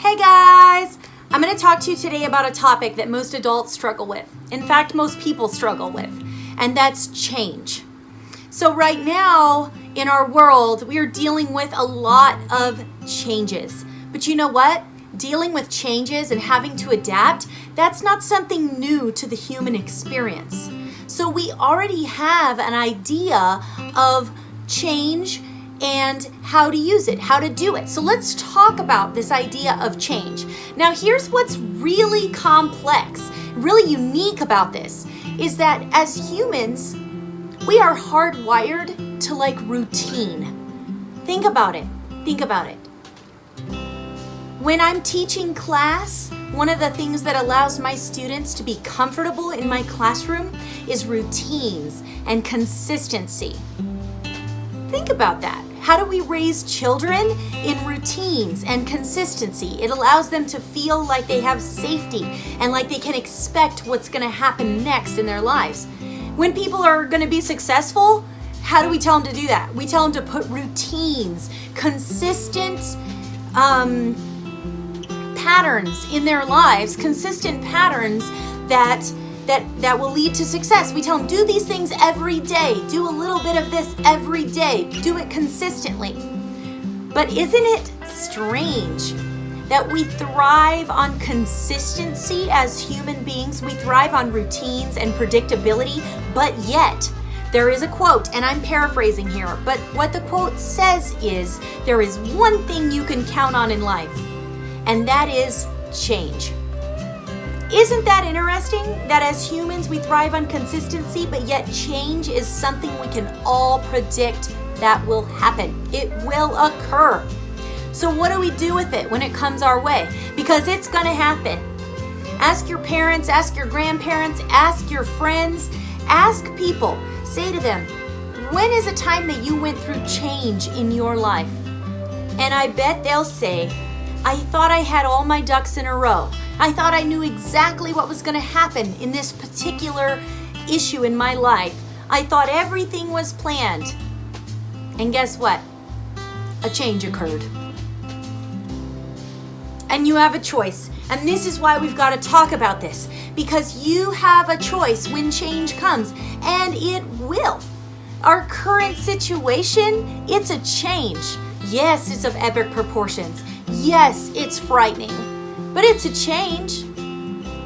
Hey guys! I'm going to talk to you today about a topic that most adults struggle with. In fact, most people struggle with, and that's change. So right now in our world, we are dealing with a lot of changes. But you know what? Dealing with changes and having to adapt, that's not something new to the human experience. So we already have an idea of change and how to use it, how to do it. So let's talk about this idea of change. Now here's what's really complex, really unique about this, is that as humans, we are hardwired to like routine. Think about it. When I'm teaching class, one of the things that allows my students to be comfortable in my classroom is routines and consistency. Think about that. How do we raise children? In routines and consistency. It allows them to feel like they have safety and like they can expect what's going to happen next in their lives. When people are going to be successful, how do we tell them to do that? We tell them to put routines, consistent patterns in their lives, consistent patterns that will lead to success. We tell them, do these things every day. Do a little bit of this every day. Do it consistently. But isn't it strange that we thrive on consistency as human beings? We thrive on routines and predictability, but yet there is a quote, and I'm paraphrasing here, but what the quote says is, there is one thing you can count on in life, and that is change. Isn't that interesting that as humans we thrive on consistency, but yet change is something we can all predict that will happen. It will occur. So what do we do with it when it comes our way? Because it's going to happen. Ask your parents, ask your grandparents, ask your friends, ask people. Say to them, when is a time that you went through change in your life? And I bet they'll say, I thought I had all my ducks in a row. I thought I knew exactly what was going to happen in this particular issue in my life. I thought everything was planned. And guess what? A change occurred. And you have a choice. And this is why we've got to talk about this. Because you have a choice when change comes. And it will. Our current situation, it's a change. Yes, it's of epic proportions. Yes, it's frightening. But it's a change.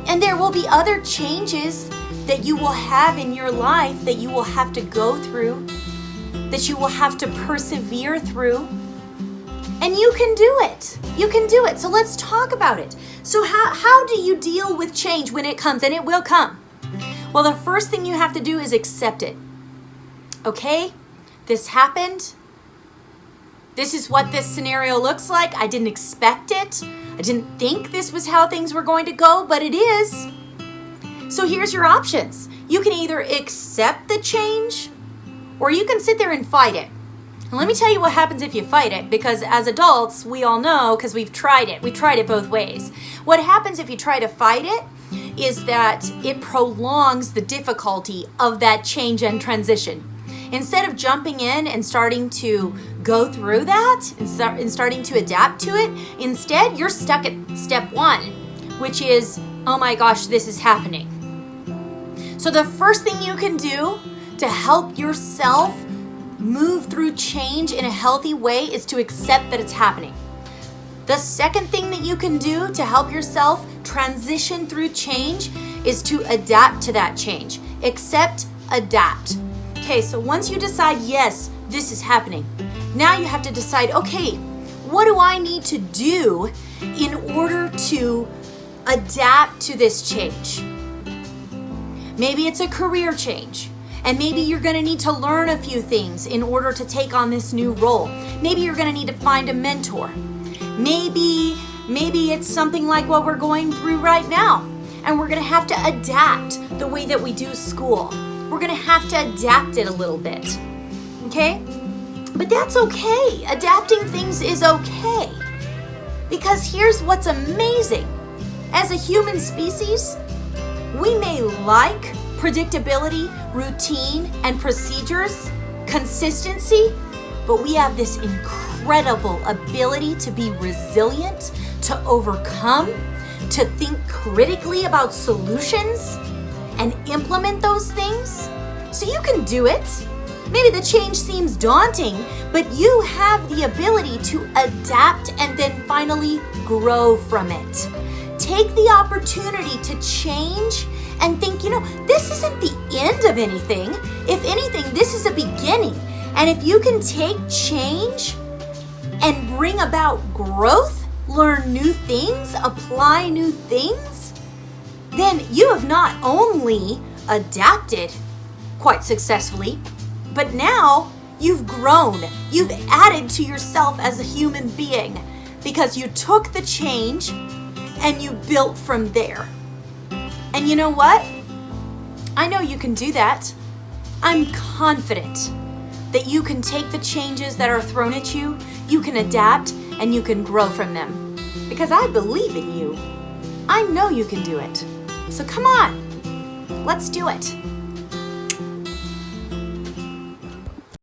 And there will be other changes that you will have in your life that you will have to go through, that you will have to persevere through. And you can do it. You can do it. So let's talk about it. So how do you deal with change when it comes? And it will come. Well, the first thing you have to do is accept it. Okay? This happened. This is what this scenario looks like. I didn't expect it. I didn't think this was how things were going to go, but it is. So here's your options. You can either accept the change, or you can sit there and fight it. And let me tell you what happens if you fight it, because as adults, we all know, because we've tried it. We tried it both ways. What happens if you try to fight it is that it prolongs the difficulty of that change and transition. Instead of jumping in and starting to go through that and starting to adapt to it, instead you're stuck at step one, which is, oh my gosh, this is happening. So the first thing you can do to help yourself move through change in a healthy way is to accept that it's happening. The second thing that you can do to help yourself transition through change is to adapt to that change. Accept, adapt. Okay, so once you decide, yes, this is happening, now you have to decide, okay, what do I need to do in order to adapt to this change? Maybe it's a career change, and maybe you're going to need to learn a few things in order to take on this new role. Maybe you're going to need to find a mentor. Maybe it's something like what we're going through right now, and we're going to have to adapt the way that we do school. We're going to have to adapt it a little bit, okay? But that's okay. Adapting things is okay. Because here's what's amazing. As a human species, we may like predictability, routine, and procedures, consistency, but we have this incredible ability to be resilient, to overcome, to think critically about solutions, and implement those things. So you can do it. Maybe the change seems daunting, but you have the ability to adapt and then finally grow from it. Take the opportunity to change and think, this isn't the end of anything. If anything, this is a beginning. And if you can take change and bring about growth, learn new things, apply new things, then you have not only adapted quite successfully, but now you've grown. You've added to yourself as a human being because you took the change and you built from there. And you know what? I know you can do that. I'm confident that you can take the changes that are thrown at you, you can adapt, and you can grow from them. Because I believe in you. I know you can do it. So come on, let's do it.